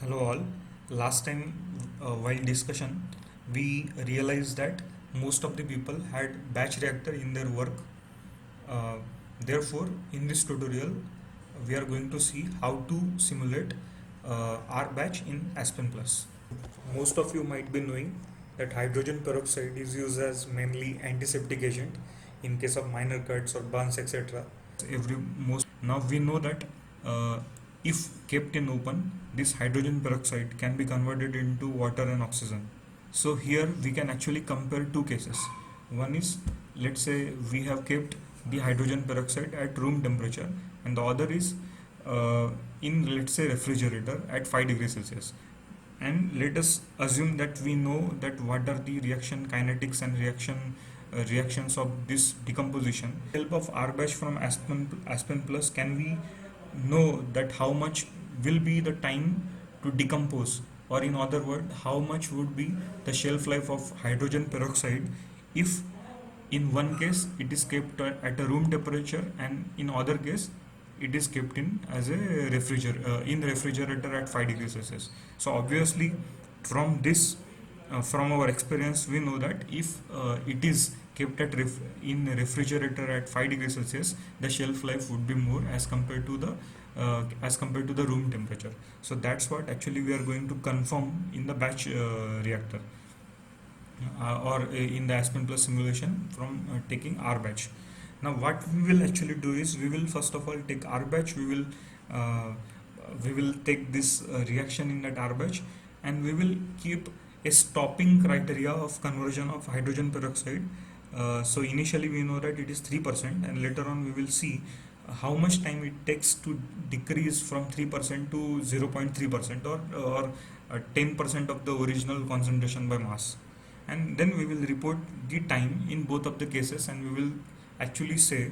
Hello all. Last time while discussion we realized that most of the people had batch reactor in their work. Uh, Therefore in this tutorial we are going to see how to simulate R batch in Aspen Plus. Most of you might be knowing that hydrogen peroxide is used as mainly antiseptic agent in case of minor cuts or burns, etc. Every most now we know that uh, if kept in open, this hydrogen peroxide can be converted into water and oxygen. So here we can actually compare two cases. One is, let's say we have kept the hydrogen peroxide at room temperature, and the other is in, let's say, refrigerator at 5 degrees Celsius. And let us assume that we know that what are the reaction kinetics and reactions of this decomposition. With the help of R batch from Aspen Plus, can we know that how much will be the time to decompose, or in other words, how much would be the shelf life of hydrogen peroxide if in one case it is kept at a room temperature, and in other case it is kept in as a refrigerator at 5 degrees Celsius. So obviously from this from our experience we know that if it is kept in a refrigerator at 5 degrees Celsius, the shelf life would be more as compared to the room temperature. So that's what actually we are going to confirm in the batch reactor, or in the Aspen Plus simulation from taking R batch. Now what we will actually do is, we will first of all take R batch, uh, we will take this reaction in that R batch, and we will keep a stopping criteria of conversion of hydrogen peroxide. So initially we know that it is 3%, and later on we will see how much time it takes to decrease from 3% to 0.3%, or 10% of the original concentration by mass. And then we will report the time in both of the cases, and we will actually say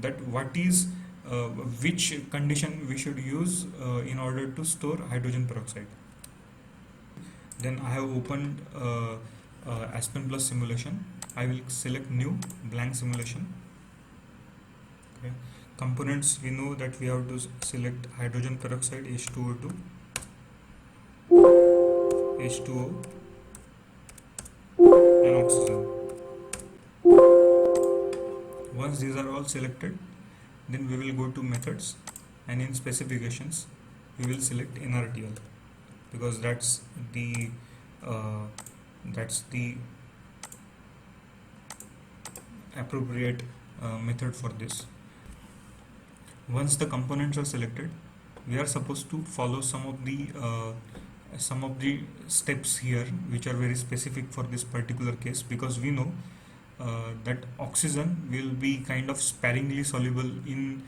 that what is which condition we should use in order to store hydrogen peroxide. Then I have opened Aspen Plus simulation. I will select new blank simulation. Okay. Components, we know that we have to select hydrogen peroxide, H2O2, H2O, and oxygen. Once these are all selected, then we will go to methods, and in specifications we will select NRTL, because uh, that's the appropriate method for this. Once the components are selected, we are supposed to follow some of the steps here which are very specific for this particular case, because we know that oxygen will be kind of sparingly soluble in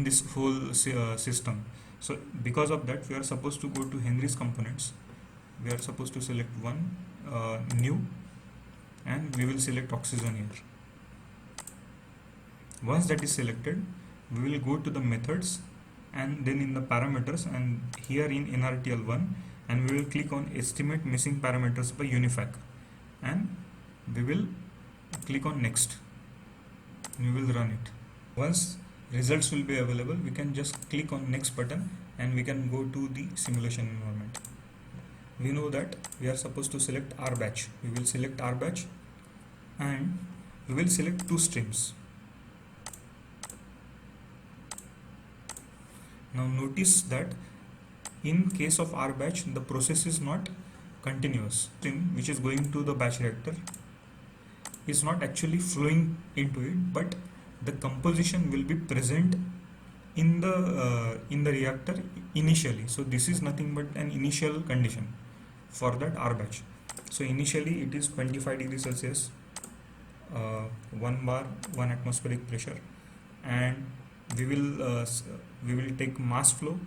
this whole system. So because of that, we are supposed to go to Henry's components. We are supposed to select one, new, and we will select oxygen here. Once that is selected, we will go to the methods, and then in the parameters, and here in NRTL1, and we will click on estimate missing parameters by UNIFAC, and we will click on next. We will run it. Once results will be available, we can just click on next button, and we can go to the simulation environment. We know that we are supposed to select R batch. We will select R batch, and we will select two streams. Now notice that in case of R batch, the process is not continuous. Stream which is going to the batch reactor is not actually flowing into it, but the composition will be present in the reactor initially. So this is nothing but an initial condition for that R batch. So initially it is 25 degrees Celsius, 1 bar, 1 atmospheric pressure, and we will take mass flow.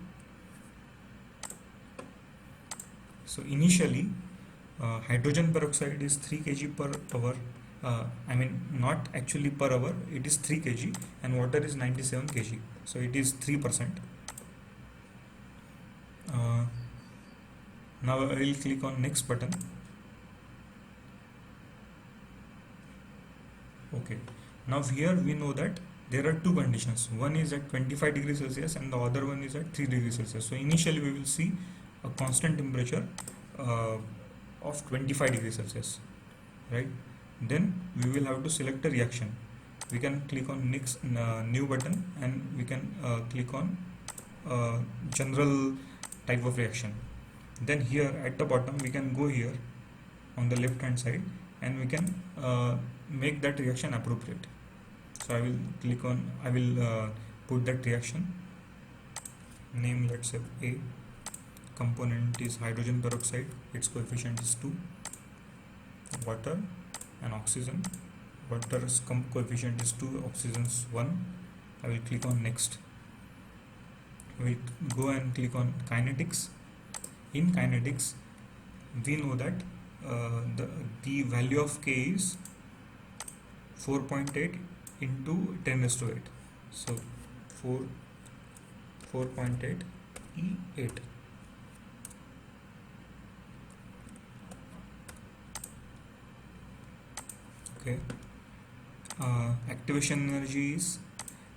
So initially hydrogen peroxide is 3 kg per hour. I mean, not actually per hour, it is 3 kg, and water is 97 kg, so it is 3%. Now I will click on next button. Okay, now here we know that there are two conditions. One is at 25 degrees Celsius and the other one is at 3 degrees Celsius. So initially we will see a constant temperature uh, of 25 degrees Celsius, right? Then we will have to select a reaction. We can click on next new button, and we can click on general type of reaction. Then here at the bottom we can go here on the left hand side, and we can make that reaction appropriate. So I will put that reaction name, let's say A. Component is hydrogen peroxide, its coefficient is 2. Water and oxygen, water's coefficient is 2, oxygen's 1. I will click on next. We go and click on kinetics. In kinetics we know that the value of K is 4.8 into 10⁸. So 4.8 E8. Okay. Activation energy is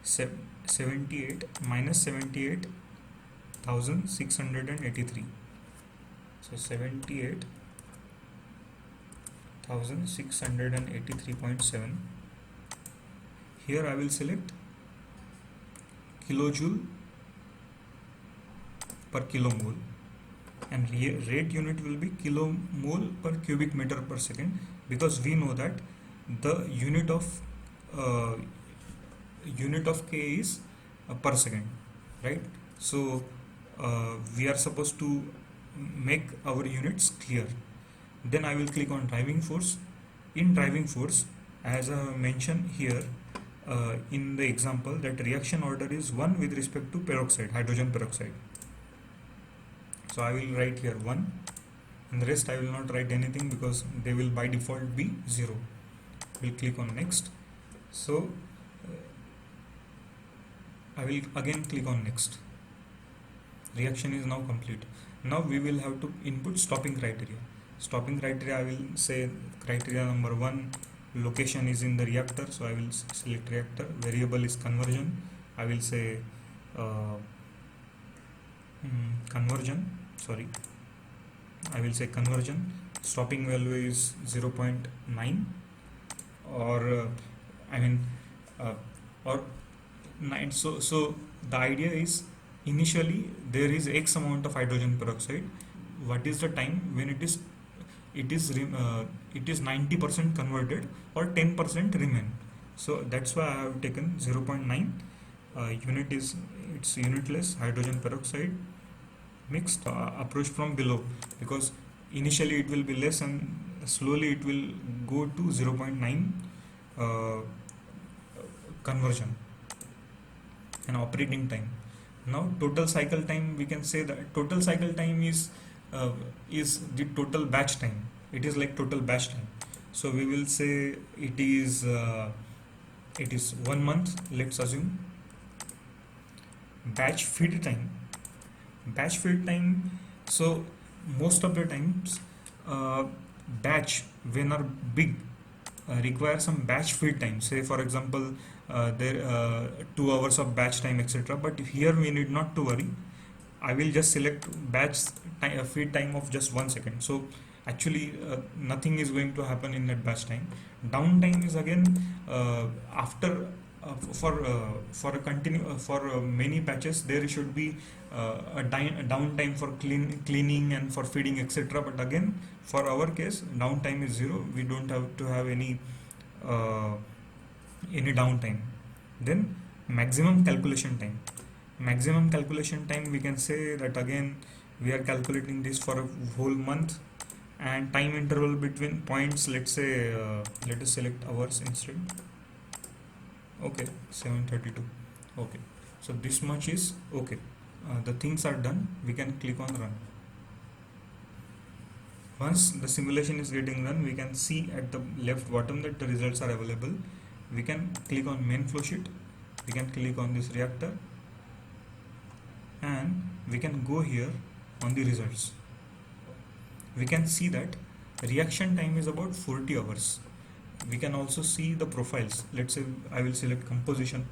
78 minus 78,683. So 78,683.7. Here I will select kilojoule per kilomole, and rate unit will be kilomole per cubic meter per second, because we know that the unit of K is per second, right? So we are supposed to make our units clear. Then I will click on driving force. In driving force, as I mentioned here in the example, that reaction order is 1 with respect to peroxide, hydrogen peroxide. So I will write here 1, and the rest I will not write anything because they will by default be 0. We'll click on next. So I will again click on next. Reaction is now complete. Now we will have to input stopping criteria. Stopping criteria, I will say criteria number 1, location is in the reactor, so I will select reactor. Variable is conversion. I will say conversion. I will say conversion. Stopping value is 0.9, or or 9. So the idea is, initially there is X amount of hydrogen peroxide. What is the time when it is 90% converted or 10% remain? So that's why I have taken 0.9. Unit is, it's unitless hydrogen peroxide mixed. Approach from below, because initially it will be less and slowly it will go to 0.9 conversion. And operating time. Now total cycle time, we can say that total cycle time is the total batch time. It is like total batch time. So we will say it is 1 month, let's assume. Batch feed time. So most of the times batch, when are big, require some batch feed time. Say for example there 2 hours of batch time, etc. But here we need not to worry. I will just select batch feed time of just 1 second. So actually nothing is going to happen in that batch time. Downtime is again after for many batches there should be a downtime for cleaning and for feeding, etc. But again, for our case, downtime is 0. We don't have to have any downtime. Then maximum calculation time. We can say that again we are calculating this for a whole month, and time interval between points, let's say let us select hours instead. Okay, 7:32. Okay, so this much is okay. The things are done. We can click on run. Once the simulation is getting run, we can see at the left bottom that the results are available. We can click on main flow sheet. We can click on this reactor, and we can go here on the results. We can see that reaction time is about 40 hours. We can also see the profiles. Let's say I will select composition.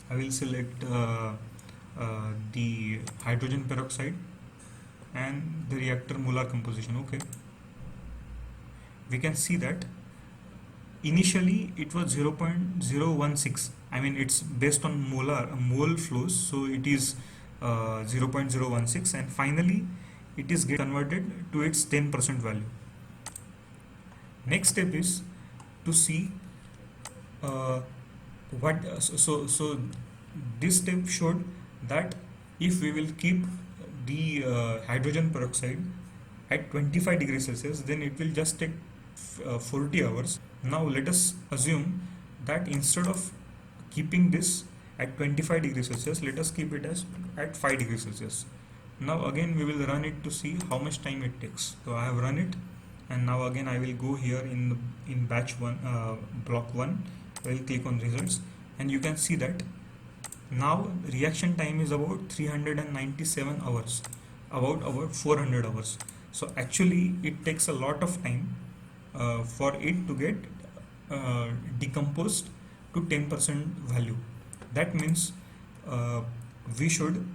I will select the hydrogen peroxide and the reactor molar composition. Okay, we can see that initially it was 0.016. I mean, it's based on mole flows, so it is 0.016, and finally it is get converted to its 10% value. Next step is to see what so this step showed that if we will keep the hydrogen peroxide at 25 degrees Celsius, then it will just take 40 hours. Now let us assume that instead of keeping this at 25 degrees Celsius, let us keep it as at 5 degrees Celsius. Now again we will run it to see how much time it takes. So I have run it, and now again I will go here in batch 1, block 1. I will click on results, and you can see that now reaction time is about 397 hours, about 400 hours. So actually it takes a lot of time for it to get decomposed to 10% value. That means we should,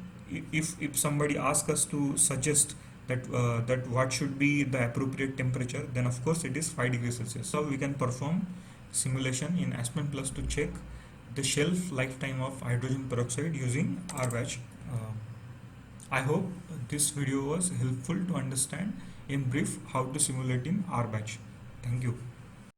if somebody asks us to suggest that what should be the appropriate temperature, then of course it is 5 degrees Celsius. So we can perform simulation in Aspen Plus to check the shelf lifetime of hydrogen peroxide using R-Batch. I hope this video was helpful to understand in brief how to simulate in R-Batch. Thank you.